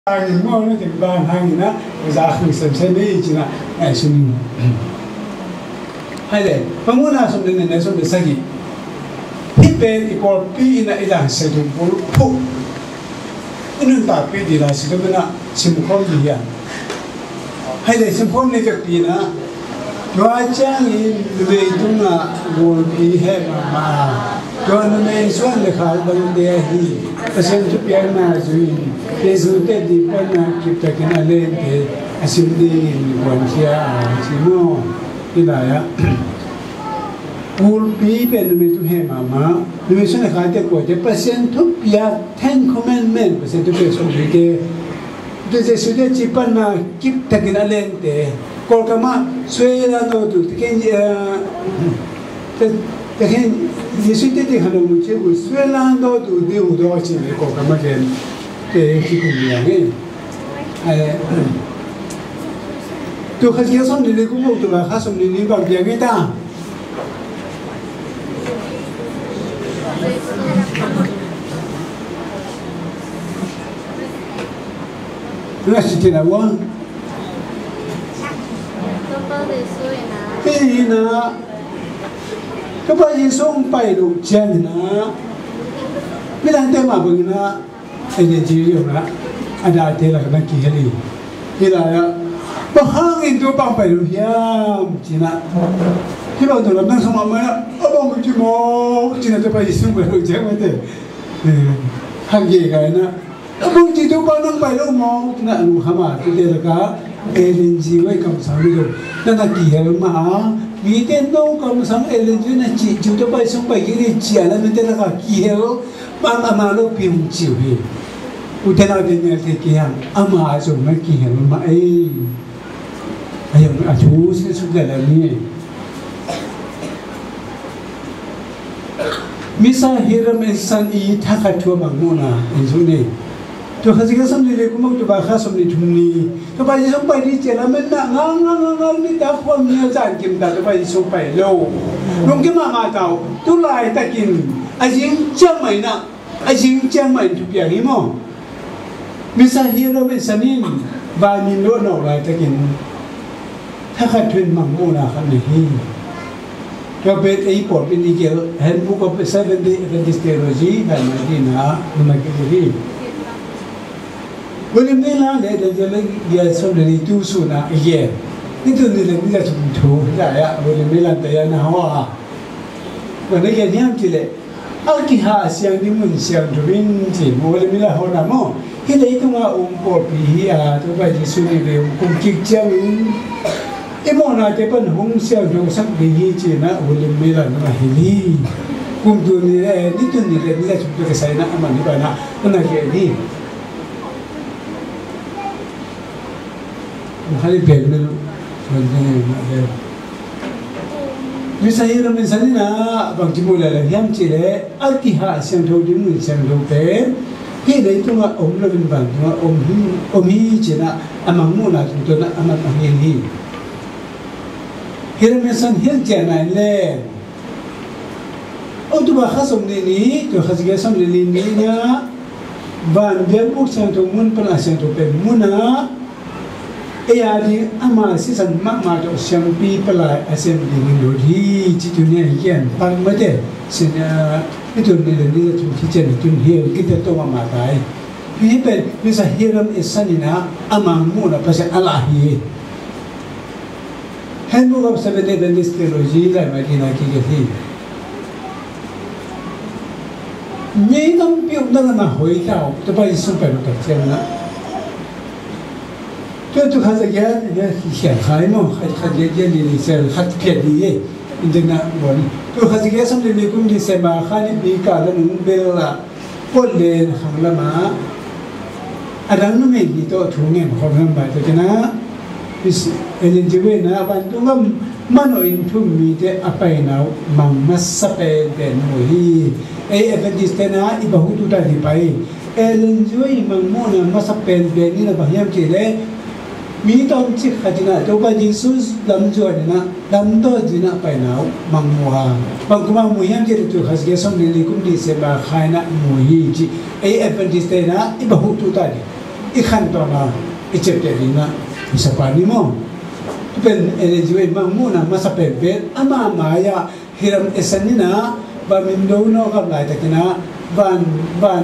hàng mua nó thì vàng hàng nó giá không sớm sẽ đi chỉ là ngày xuân hay đấy và muốn là xong đến này xong đến sao gì ít bên thì còn pi là là sử dụng bút phụ nên ta pi thì là sử dụng là sử dụng không gì à hay đấy sử dụng không này việc gì nữa cho trang in về chúng là buồn đi hết mà cho nên mình xuân để khai bằng đề hi ta xem chụp ảnh mà rồi để rồi để đi bên là kịp tới cái này lên để xin đi buồn kia chỉ mua cái này á buồn bí bên mình tụi hem mà mình xuân để khai để của để percent thúc ya 10 commandment percent thúc ya xong rồi để sự để chỉ bên là kịp tới cái này lên để còn cái mà suy ra nó tụi cái thế 예수 때때 하는 문제고 스웨란도 두디우도 지금 거 가마게 때 기분이야게 또 같이 해서 내리고 뭐도 가서 내리는 거 비행이다 그래서 진짜 원 이나 các bạn nhìn xuống bay đủ chân nữa, biết anh tên mà bưng nữa, anh nhìn chỉ dùng nữa, anh đã thấy là cái này kỳ gì, thì là bao hàng nghìn đôi bằng bay đủ hiếm, chỉ là khi bao giờ làm năng xong mà mới là, bao nhiêu mồ, chỉ là tôi bay xuống bay đủ chân mới thế, hàng gì cái nữa, bao nhiêu đôi bao năng bay đủ mồ, chỉ là đủ hả mà, tôi thấy là cả, anh gì vậy cầm sao đi rồi, nên là kỳ hơn mà. Vì thế đâu có sáng LNG này chỉ chúng tôi bay xuống bay cái gì chỉ là mình thấy là cả kiều mà nó phim chiều đi, u thế nào thì nghe thấy kia mà dùng mấy kiều mà ấy chú sẽ xuất hiện là như Misa hiram insan i thakha thua manguna injuni to khazika samni le kumang to ba kha samni thumni to ba ji song pai di chela men na ngang ni ta khom nya jan kim da to ba ji song pai lo long ki ma tao tu lai ta kin ajing chang mai na ajing chang mai tu pia ni mo Misa hiram insan in ba ni lo no lai ta kin thakha thun manguna khan ni hi cho bên ấy bỏ bên đi kia hết bút có 70 technology và nói đi nữa mà cái gì bởi vì mình là để cho nên giờ sau này tu sửa na cái nhưng tôi nghĩ là bây giờ chúng tôi lại à bởi vì mình làm tại nhà hoa và cái gì nhảm chỉ là ở cái hà sang đi muốn sang rồi mình chỉ bởi vì mình là hoa nào mà cái đấy tôi mà bỏ đi à tôi phải đi suy nghĩ về cùng kịch chơi cái món này cái bên hông xeo trong sắc đi chỉ na ulim mila na hili cùng tu ni ni tu ni le ni la chúng tôi sai na mà ni ba na na cái đi hali bèn nên mình này vì sao là mình sai na bằng chỉ một là hiếm chỉ để ở kỳ hạ xem thâu đến mình xem thâu thế cái đấy tôi mà ôm là bên bằng tôi mà ôm hi chỉ là mang mua là chúng tôi là mang hi Hiram san hiền trẻ này lên, ông tu bà khá sống này ní, tu khá cái sống này ní nhá, và việc buộc sang tu muốn phân sang tu bên muốn á, ấy đi, ama si san mắc mà tu sang pi pelai asem đi người đi, chỉ tu nhảy hiền, bằng mấy thế, xin cái tu này là đi tu chỉ chân tu hiền, cái tu mà cái, vì vậy bây giờ Hiram san này na, ama muốn là phải sang Allah hi. Handbook of 7 Adventist Theology là mấy cái này kia thì mấy năm biểu đó là hội thảo tôi phải xuống phải một cái chuyện đó tôi khá là cái hiện khai mà khá cái gì sẽ khá phiền đi ấy nên là bọn tôi khá cái xong thì cũng đi xem mà khá đi bị cả là những bên là quân lên hàng là mà ở đó nó mình thì tôi thú nghe không làm bài tôi cho nó Elin jiwe na abandungam mano intum mi de apai na mang masape den mohi e Adventist na ibahutu da di pai Elin jiwe mang mo na masape den ni na bahyam che le mi tom chi khajina to ba Jesus lam jo na lam do jina pai na mang mo ha bang kuma mo yam che to khas ge som ni kum di se ba khai na mohi chi e Adventist na ibahutu da di อีขันตัวน่ะอีเจ็บเจ็บดีนะมิสปานิโมเป็นเอเลจิเวมังมูนะมาสเปนเวทอามาหมายาฮิรัมเอสันนี่นะบามิมโดโนกับหลายตะกี้นะบ้าน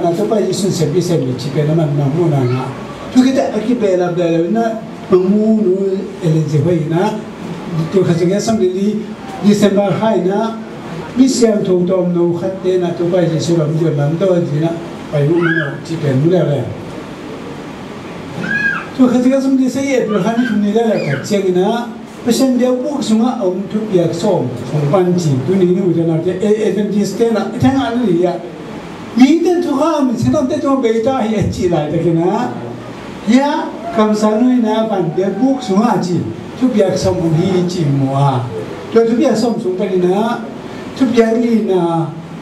นะตัวไปยิสุนเซบิเซบิชิเป็นมันมังมูนะนะทุกที่อากิเบลาเบลนะมังมูนูเอเลจิเวนะตัวข้าศึกสัมฤทธิ์ดิเซมบาร์ไฮนะมิเซียมทูตอมนูขัดเตนะตัวไปยิสุลามจุดนั้นตัวจีนะไปรู้มั้งชิเป็นรู้แล้วตัวข้าศึกสัมฤทธิ์เสียบริหารทุนนี้ได้แล้วกันเชียงนะเพราะฉะนั้นเดี๋ยวพวกสงฆ์องค์ทุกอย่างส่งของปัญจีตัวนี้นู่นจะน่าจะเอเดนจิสเตนะทั้งอันนี้อ่ะมีแต่ทุกข้ามฉันต้องแต่ตัวเบต้าเฮียจีไรแต่กันนะเฮียคำสั่งนี่นะปันเดี๋ยวพวกสงฆ์จีทุกอย่างส่งของฮีจีมัวตัวทุกอย่างส่งไปนี่นะทุกอย่างนี่นะ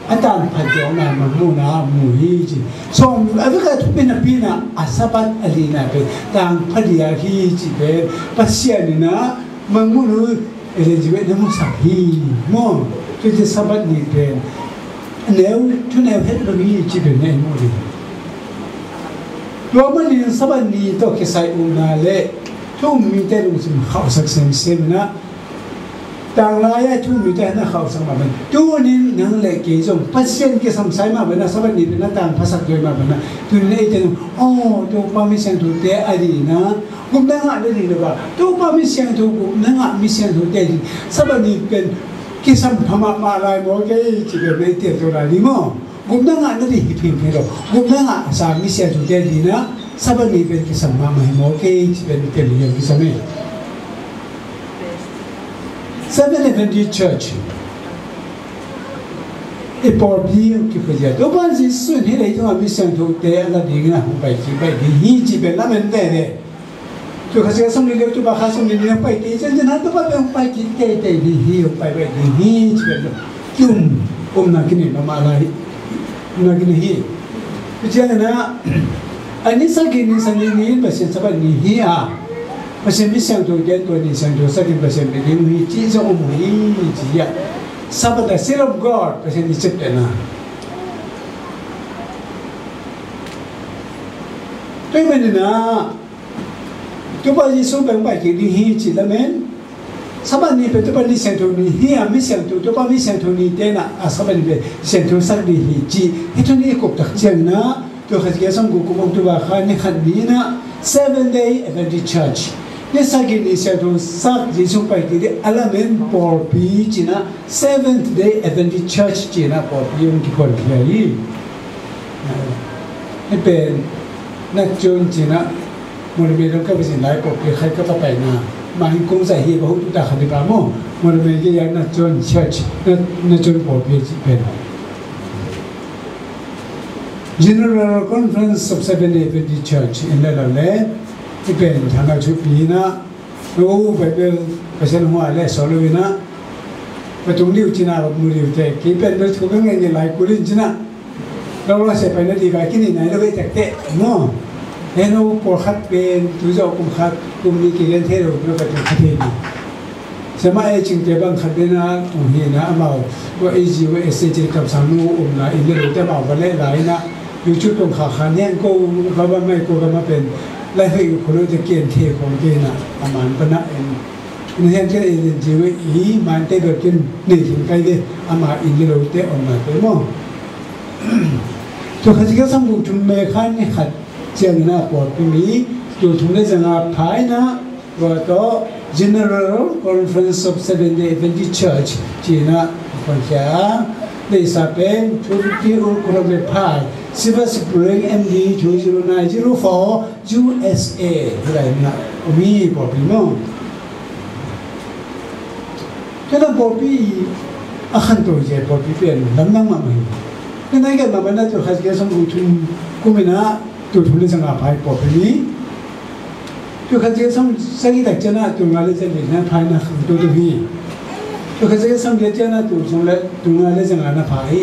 อาจารย์พันเดียวนะมันมูนะมูฮีจีส่งอะไรก็ทุกเป็นปีนะอาสาบัตอลีนะเป็นต่างพันเดียฮีจีเป็นปัสยานี่นะมังมูรู้เอเลจิเวตน้ำมันสักฮีมองที่จะสบัดนี่เป็นแล้วทุนแนวเพชรบางทีจีเป็นในมูรีตัวมันนี่สบัดนี่ต้องแค่ใส่อุณาเล่ทุ่มมีแต่รู้สึกเขาสักเซนนะต่างรายทุ่มมีแต่น่าเขาสักมาเป็นตัวนี้นั่งเล็กกี่จงพัศยันกี่สมัยมาเป็นนะสบัดนี่เป็นน่าต่างภาษาด้วยมาเป็นนะตัวนี้เองโอ้ตัวป้าไม่เสียงถูกแต่อดีนะกุมนั่งอ่ะได้ดีหรือเปล่าตัวป้าไม่เสียงถูกกุมนั่งอ่ะไม่เสียงถูกแต่ดีสบัดนี้เป็นกิสัมธรรมะมาลายโมเกย์จีเป็นไม่เที่ยวตัวนี้มั้งกุมนั่งอ่ะนั่นดีพิมพ์ให้เรากุมนั่งอ่ะสามีเสียงถูกแต่ดีนะสบัดนี้เป็นกิสัมมาไม่โมเกย์จีเป็นเที่ยวเรียนกิสัมเอง Seventh Adventist Church 一般比就不讲，多半是顺起来就话没想头带那地个红白几摆地，一几摆那门带的，就开始送你了，就把他送你了摆地，真正他都把红白几带带的，一摆摆的，一几摆的，就那个呢，妈妈来，那个呢，就这样呢，อันนี้สักกี่สักกี่เปอร์เซ็นต์สักกี่เฮียเปอร์เซ็นต์ไม่想头点多你想头สักกี่เปอร์เซ็นต์เป็นเฮียจีจะอมเฮียจีอ่ะSabbath the seal of God เปอร์เซ็นต์ที่7นะด้วยมันนะตัวพระเยซูเป็นไปกี่ดีฮีจิละเมนSabbathนี้เป็นตัวพระนิสัยตัวนี้เฮียไม่เสียงตัวพระไม่เสียงตัวนี้เด่นอ่ะSabbathนี้เป็นเสียงตัวสักดีฮีจิไอ้ตัวนี้ก็ตักเจียงนะตัวข้าศึกสังกุกบอกตัวว่าข้านี่ขันนี้นะ Seventh Day Adventist Churchนี่สักกี่นิสัยตัวสักเยซูไปกี่ดีอัลเมนปอร์ปีจีนะ Seventh Day Adventist Church จีนะปอร์ปีมันกี่คนที่ไหนนี่เป็นนักจุนจีนะมันมีเรื่องก็เป็นสิ่งหลายปอร์ปีใครก็ต้องไปนะมาหิ้งคงใส่เหี้ยบอกทุกตาขัดดีป่ะมั้งมันมีกี่อย่างนักจุน Church นักจุนปอร์ปีจีเป็นGeneral Conference of Seventh-day Adventist Church อินเดียเราเลยที่เป็นทางเราชุดปีนะรู้ไปเป็นประชาชนหัวเลยสอนเลยนะประตูลิ้วจีน่าแบบมือลิ้วเตะกี่เป็นไปถูกกันไงเนี่ยหลายกุลินจีน่าเราเสียไปนาทีการกินนี่ไหนเราไปแตะเตะมั้งเห็นเราปวดขัดเป็นตัวเจ้ากุมขัดกุมนี้กี่เงินเท่าเราไปถึงขัดเองสมัยจริงเจ้าบังขัดเป็นนะตรงนี้นะมาว่าไอจีว่าเอสเจกับสามีอุ้มนะอินเดียเราแต่มาวันเล่หลายนะอยู่ชุดตรงขาขาเนี่ยก็เขาว่าไม่กูก็มาเป็นและให้คนรู้จะเกี่ยนเทของเกณฑ์อามันปนะเองนี่เห็นแค่เองจีว่าอีมันเตะแบบกินนี่ถึงใครเดอามาอินเดียเราเตะออกมาเป็นมั้งตัวข้าศึกสังกุจุ่มเมฆนี่ขัดเจียงนะปอดเป็นมีตัวทุ่งเรื่องงานภายนะว่าต่อ General Conference of Seventh-day Adventist Church จีนะคนแก่ได้สาเป็นชุดที่อุกรเป็นพาย Silver Spring MD 20904 USA อะไรนะมีปอปีมั้งแค่นั้นปอปีอาขันตัวเจ้าปอปีเป็นลำนั่งมาไหมแค่นั้นแค่มาเป็นนั่นตัวข้าศึกสังกุจุ่มกุมินะตัวทุ่งเรื่องงานภายปอปีนี้ตัวข้าศึกสังกิจเจ้าหน้าตัวงานเรื่องเรื่องภายนะตัวที่ตัวข้าศึกสังเกตเจ้าหน้าตัวงานเรื่องงานภาย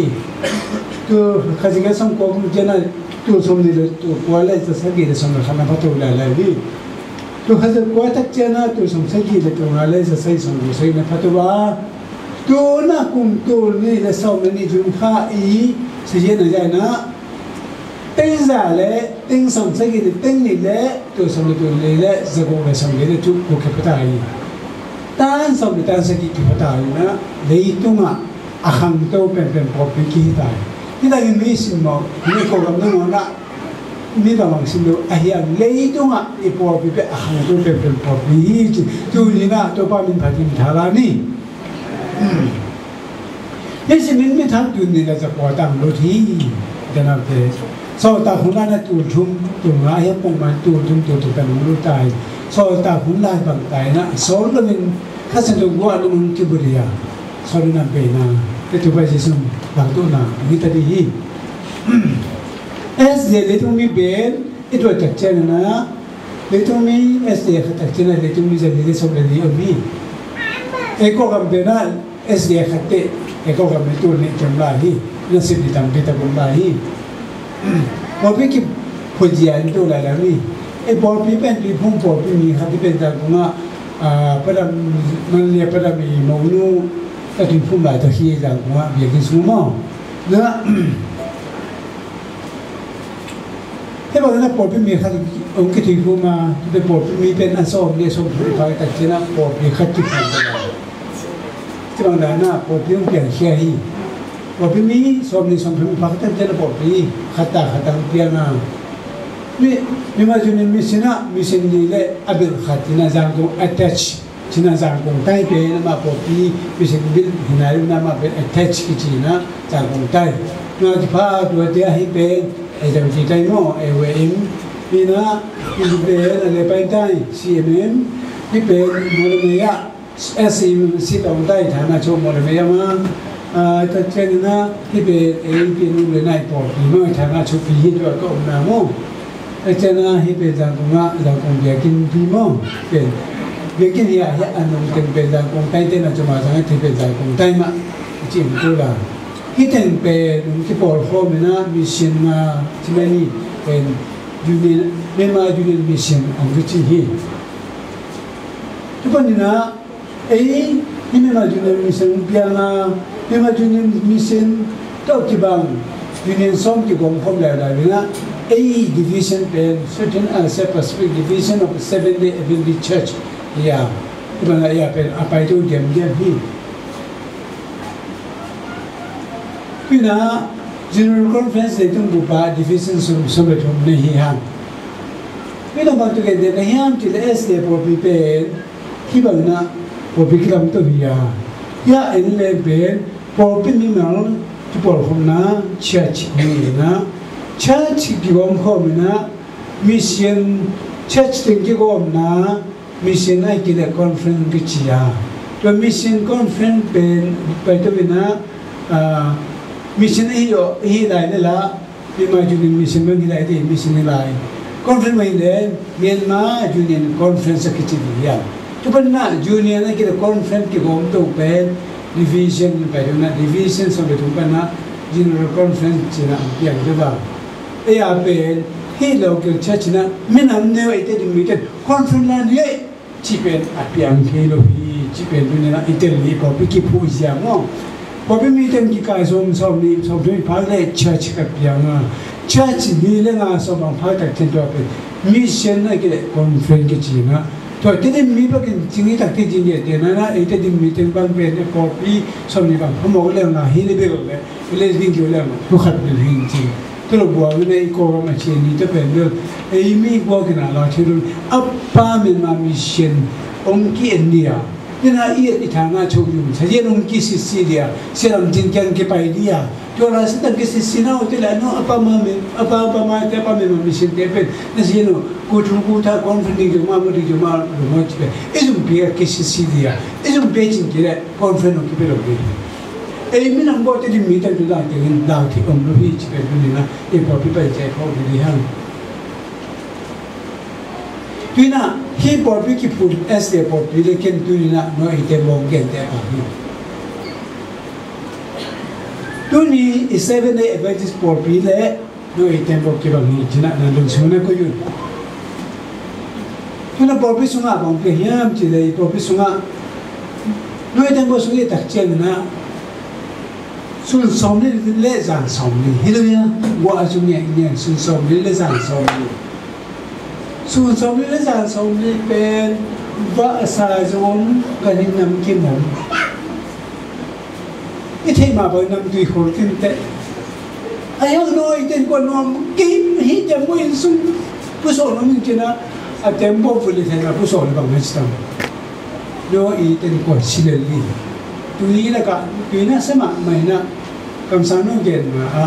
ตัวข้าศึกสังกบเจ้าหน้าตัวสมเด็จตัวกวาดเลยจะสังเกตสมเด็จขณะพัฒนาอะไรดีตัวข้าศึกกวาดเจ้าหน้าตัวสมสังเกตตัวงานเลยจะใส่สมเด็จใส่ในพัฒนาตัวนักกุมตัวนี่และสาวนี่จุนข้าอีเสียนะใจนะ tên giả lẽ tên sống sẽ cái tên này lẽ tôi sống được tôi lẽ giờ cũng là sống cái chút của cái phát tài tan sống được tan sẽ cái phát tài nữa lấy tung à hàng đâu bên bỏ bị cái tàiนี่ได้ยินมีสิ่งบอกนี่ก็กำลังว่านี่บางสิ่งดูไอ้ยังเลยตรงอ่ะอีพอพี่เป็นหางตัวเป็นพอพี่จูนี่นะตัวป้ามินพัดมินทารานี่นี่สิ่งนี้ไม่ทำจูนี่เราจะปล่อยตามรถที่จะนับเตะสอตาหุ่นละตูชุ่มตุ่มร้ายปงมันตูชุ่มตูเป็นรู้ใจสอตาหุ่นละบางใจนะสอนเราเป็นข้าศึกตัวว่าเรามันที่บริยาสอนนั่นเป็นนะแต่ตัวไปจะสุ่มบางตัวนะนี่ตาดีSD เลยตรงนี้เป็นอีตัวตัดเจนนะเลยตรงนี้ SD เขาตัดเจนเลยตรงนี้จะเลยส่งเลยเอามีเอกก็กำเป็นนะ SD เขาเตะเอกก็กำเป็นตัวนี้จำได้ที่นั่นสิ่งที่ทำเป็นตะกุนได้ที่พอพี่คิดพูดอย่างตัวอะไรแล้วนี่ไอ้บอลพี่เป็นพี่พุ่งบอลพี่มีครับที่เป็นตะกุนประดามมันเรียกประดามีมองนู่แต่ที่พุ่งหลายตะขี้ตะกุนเบียกินสูงมั้งเนาะให้บอกนะปอดพี่มีขัดองค์ที่พูดมาเป็นปอดพี่มีเป็นอันสอบเนี่ยสอบผู้ฝ่ายตัดเจนะปอดพี่ขัดจุดไหนที่บางด้านน่ะปอดพี่ต้องเปลี่ยนเชียร์ฮีปอดพี่มีสอบนี่สอบผู้ฝ่ายตัดเจนะปอดพี่ขัดตาเปลี่ยนนะมีมาจุนมีสินะมีสิ่งนี้เลยอับดุลขัดที่น่าจังกู attach ที่น่าจังกูใต้เป็นนะมาปอดพี่มีสิ่งบิลหินารุนะมาเป็น attach กิจนะจังกูใต้น่าจะพาตัวเดียให้เป็นไอ้เจ้าที่ใจโม่ไอ้เวมนี่นะที่เป็นอะไรไปได้ CMM ที่เป็นโมเลกุล SEM สิตองได้ฐานะโชว์โมเลกุลมาแต่เช่นนะที่เป็นAEP นู่นเลยนายปอดที่เมื่อฐานะโชว์ปีที่ตัวก็อมน้ำมั่งแต่เช่นนะที่เป็นจังกงะจังกงเบียกินปีมั่งเป็นเบียกินยาอันนั้นเป็นจังกงไตเต้นจะมาสังเกตที่เป็นจังกงไตมาจิ้มตัวละที่แต่งเป็นที่ปอดโคมนะมิชชั่นมาที่ไม่นี่เป็นยูนิตไม่มายูนิตมิชชั่นอันที่ที่ทุกคนนี่นะนี่ไม่มายูนิตมิชชั่นเปียนะไม่มายูนิตมิชชั่นตัวที่บางยูนิตสองที่กองพร้อมแล้วได้นะdivision เป็น certain specific division of Seventh-day Adventist Church ที่มันเป็นไปตัวเดียวที่พี่นะ General Conference เลยต้องดูป่ะ division สมเด็จผมในหิฮังพี่ต้องมาตัวกันเดี๋ยวในหิฮังที่เลสเดย์พอพี่เป็นที่บางนะพอพี่กลับตัวพี่เอ็นเลยเป็นพอพี่มีมันที่พอผมนะ church นี่นะ church ที่ผมเข้ามานะ mission church ที่ผมนะ mission ไอ้ที่เล conference ที่ชี้ตัว mission conference เป็นไปตัวพี่นะmission hi lai ne la Myanmar Union mission ma ni lai de mission ni lai conference mai de Myanmar Union conference ki chi ya to ban na union na ki conference ki gom to pe division pa na division so de ban na general conference chi na ya de ba e ya pe hi lo ki church na min am ne ai de meeting conference la ni chi pe a pian ke lo hi chi pe ni na itel ni ko pi ki phu ya moพอพี่มีเต็มกี่กายสมนี้สมด้วยพระเล่เชิดกับยังเชิดนี่เรื่องสมพระตัดเช่นตัวเป็นมิชชั่นอะไรกันคอนเฟรนซ์กันจริงตัวที่ได้มีพวกจริงๆตัดที่จริงๆเดี๋ยวนั้นไอ้ที่มีเต็มบางเป็นพอพี่สมนี้บางผมบอกเรื่องฮิเลเบลเลยฮิเลสิ่งเกี่ยวกับทุกขัดเป็นจริงตัวเราบอกว่าในโควิดมาเช่นนี้จะเป็นเรื่องไอ้มีบอกกันอะไรเช่นอัปปาเป็นมามิชชั่นองค์ที่อินเดียนี่นะอีทางนั้นชมอยู่ถ้าเรื่ององค์กิสิสิเดียเสื่อมจริงจังกี่ไปเดียตัวเราสิ่งกิสิสินะอุตส่าห์เนาะอัปปามาแต่ปามามิสิเดเป็นนั่นสิเนาะกูทุกกูท่าคอนเฟรนซ์ที่มาหรือมาจีบไอ้จุ่มเบียกิสิสิเดียไอ้จุ่มเบียจริงๆเลยคอนเฟรนซ์ที่เป็นอะไรไอ้มีนังบอกที่มีแต่ดูได้ที่ดาวที่องค์รู้ที่จีบเป็นนี่นะไอ้พอพี่ไปใจเขาดีฮังtuy na khi bỏ biết cái phụ S để bỏ biết cái kiến tuy na nó ít để mong cái để à hi tuy ni Seventh-day Adventist bỏ biết lẽ nó ít để mong cái bằng hi chỉ là lần sau này có yun tuy na bỏ biết sung à bằng cái hiam chỉ là bỏ biết sung à nó ít để bỏ sung cái đặc trưng na xuân sống đi lễ giảng sống đi hết rồi qua chung nhẹ nhẹ xuân sống đi lễ giảng sống đi xuân sống đi lễ giảng sống đi bên vợ xa giống gần như năm kim hồn ít thế mà bởi năm tùy khổ kinh tế ai hơn nói tên quan nom kim hít cho mỗi xuân cứ sổ nó mình chỉ là tem bộ phụ lý thế là cứ sổ là bằng hết sao nó ý tên quan xin lên đi tùy là cả tùy nó sẽ mặc mày na cầm sáng nó ghen mà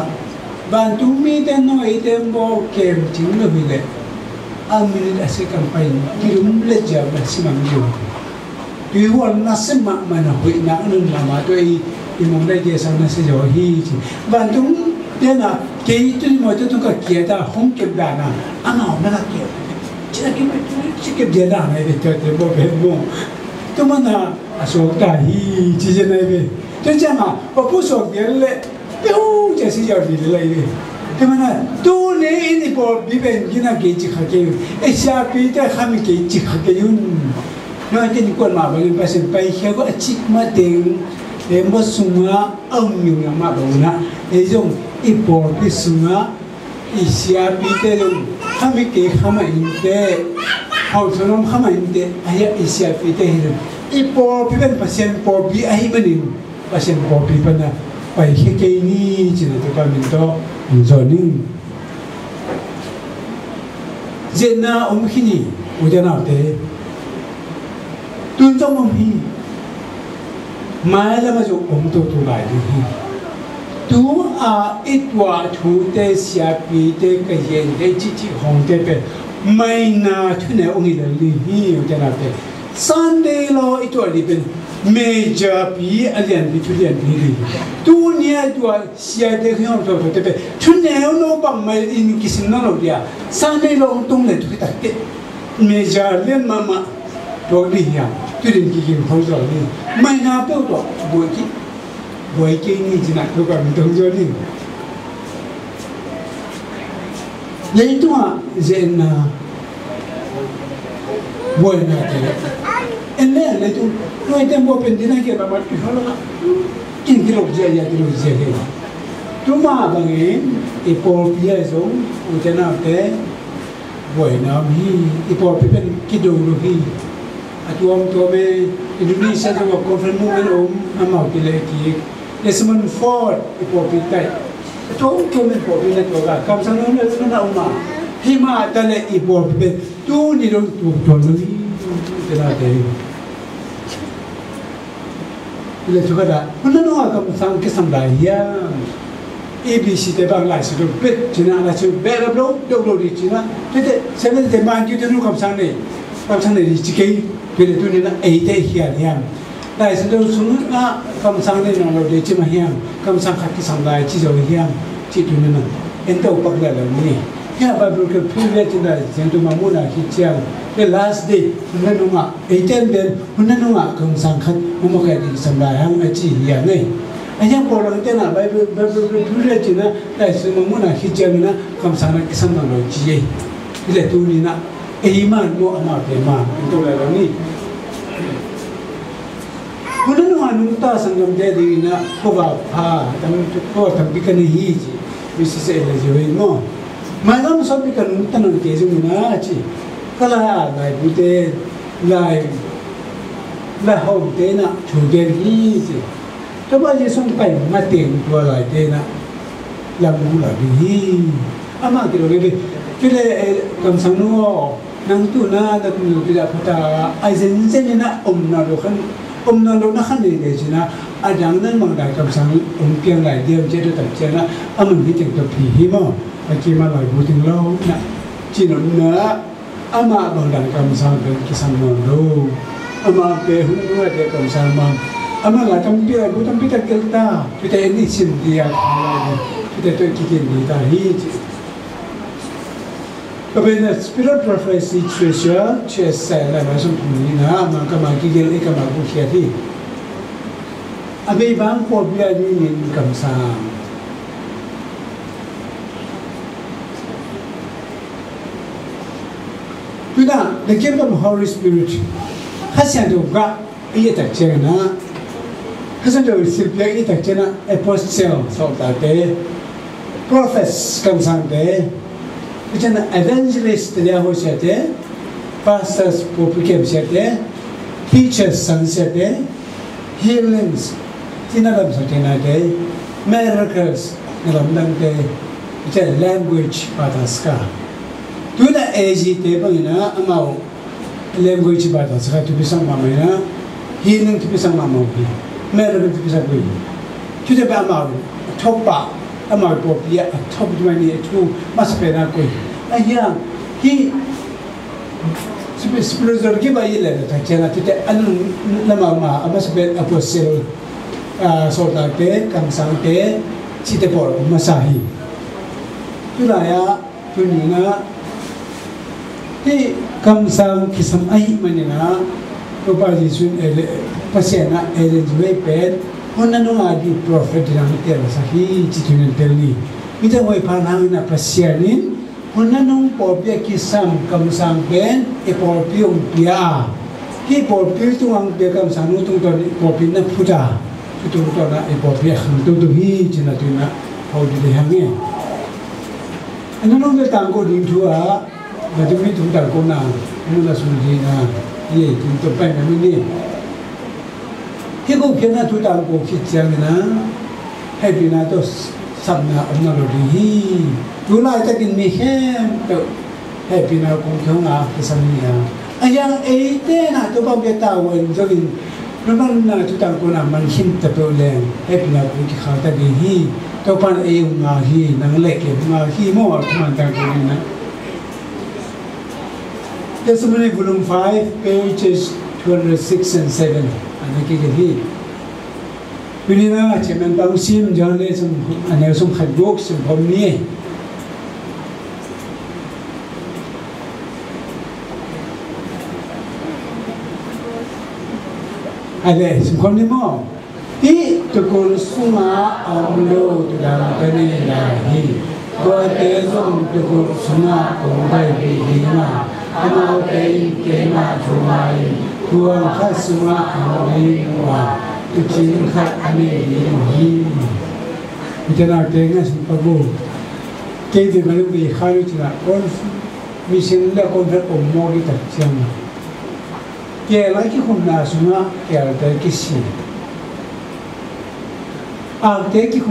bạn tụi mi tên nó ý tem bộ kem chính là vì lệ mình đã sẽ cầm phải cái đúng lệ giờ là xin bằng nhiều tùy hoàn nó sẽ mặc mà nó bị nặng nên là mà tôi thì mong đây kia sang nó sẽ giỏi hi chứ bạn tụi thế là cái tôi nói tôi cả kia ta không kịp đàn à anh học nó là kiểu chỉ là cái chỉ kịp đàn này để cho để bộ về bộ tôi mà là số cả hi chỉ thế này về tôi chắc mà có phụ số tiền lệ tiêu chỉ sẽ giỏi gì lại đi thế mà là tôi này đi bộ bị bệnh cái nào cái chỉ khác cái ấy sao bị ta không cái chỉ khác cái yun nói cái con mà bây giờ phải hiểu có chỉ mà tiền để mất sung á ông nhiều lắm mà đâu nè để dùng ít bỏ cái sung á ít xia bị thế dùng không cái không ai thế hậu thổ nó không ai thế ai ít xia bị thế dùng ít bỏ bị bên patient bỏ bị ai bên in patient bỏ bị bên na phải cái này chỉ là tôi mình to rồi nín giờ na ông khi nhỉ bây giờ nào thế tuân trong ông hi mai là mà dùng ông tôi lại đi tu ít quả thu tê xia pi tê cái gì tê chỉ hồng tê pe mai na thu này ông ấy là đi hi cho nào tê Sunday lo ít quả đi bên major pi alian pi thu alian pi đi tu nia quả xia tê khi ông tôi tê pe thu này nó bằng mai in cái gì nó đâu đi à Sunday lo ông tung này thu cái tết major liên mà tôi đi à tôi định cái không rồi đi mai na bao đó buổi kia như thế nào tôi còn không cho đi lấy tôi diện buổi nào thế em lấy tôi nói thêm bộ phim thế này kia mà mất cái đó kinh cái lục gì cái tôi mà bằng ấy cái bộ phim giống như thế nào thế buổi nào cái bộ phim cái đồ gì atuam tuame Indonesia juga conference movement amal pileki Desmond Ford ipopitai atuam tuame ipopitai toga kamsang na uma hima tale ipopitai tu ni dong tu tolong tena teh ile juga dah mana no kamsang kesam daya ABC te bang lai su bet China la su berablo doglo di China tete sebenarnya teman kita nu kamsang ni di cikai bây giờ tôi nói là ấy đây hiện hiện đại sứ đâu xuống á cầm sang đây nó để chỉ mà hiện cầm sang khách cái sang lại chỉ rồi hiện chỉ tôi nói là em đâu bắt lại là gì hiện bây giờ cái previous trên này hiện tôi mà muốn là khi chiang cái last day hôm nay nó mà ấy tên bên hôm nay nó mà cầm sang khách hôm mà cái đi sang lại hàng chỉ hiện này anh em bỏ lỡ tên là bây giờ previous trên này đại sứ mà muốn là khi chiang này cầm sang cái sang lại chỉ ấy bây giờ tôi nói là ấy mà nó nào thế mà tôi lại là gì hôm nay nó ăn ta sang năm đây đi na có vào có thằng bị cái này gì vì sẽ là gì vậy mà nó sao bị cái nó nó cái gì mà chứ cái là lại bute lại hậu thế na chủ đề gì chứ cho bây giờ xong phải mà tiền qua lại thế na làm đúng là gì mà cái đó cái này cầm sang nó nang tu na da tu tidak pata aizen zen na na do na khan de jina adang nan mang dai kam sang piang lai diam je do tam che na amun hi ting to phi hi mo aki ma lai bu ting lo na chi no na ama bang dan kam sang de ki sang no do ama pe hu no de kam sang ma ama la tam pi bu tam pi ta kel ta pi ta ni sin dia pi ta to ki ki ni ta hi Tapi na spirit prophecy treasure saya lah masuk ni na maka maki gel ika maku kiati. Abi bang ko biya ni kamsang. Tuna the gift of Holy Spirit. Hasyan tu ga iya tak cakap na. Hasan silpia ita chena apostle sota te prophets kamsang te chena evangelist le ho sete pastors publicam sete teachers sang sete healings tinaram satena te miracles naramdang te chena language pataska tuna age te bangina amao language pataska tu bisang mamena healing tu bisang mamau Mereka itu bisa beri. Kita beramal, coba amal boleh, coba cuma ni itu masih pernah koi. Ayah, he spiritual kita ialah tak cina kita anu nama masih ber apostle soldat te, kamsang te, cita por masahi. Itulah ya, tunina. He kamsang kisam ai mana Rupa Yesus pasena elizwe pet honna no adi prophet na tela sahi chitunen telni ita wai panang na pasianin honna no popia kisam kamsang pen e popium pia ki popia tu ang pe kam sanu tung to popin na puja tu to na e popia tu hi china tu na how di hange ano no be tangko din thua ba tu mi tu tangko na no la sunji na ye tu to pa na mi Kita kena tu tak kau kicau na, happy na tu sabna amna lori. Tu lah kita kini hem tu happy na kau kau ngah kesamnya. Ayang na tu bapa kita wen jogin, memang na tu tak kau na manhin tapi leh happy na kau kikau tadi hi. Tu pan ngah hi, nang lek ngah hi mau teman tak kau ni na. Testimony volume 5 pages 206 and 7. Anak kita ni, pilih na cemen tangsim jangan le sem anak sem khadbok sem homni. Ada sem homni mo. Di tukul sunga amlo tu dalam kini lahi. Kau tezom tukul sunga kongkai bihima. Amau tei kema cumai. Tuan khasuma amai wa tucin khat ani hi itana tenga simpago keide malu bi khalu tina on mission la kontra ommo gi takchang ke la ki khumna suma ke ta kisi a te ki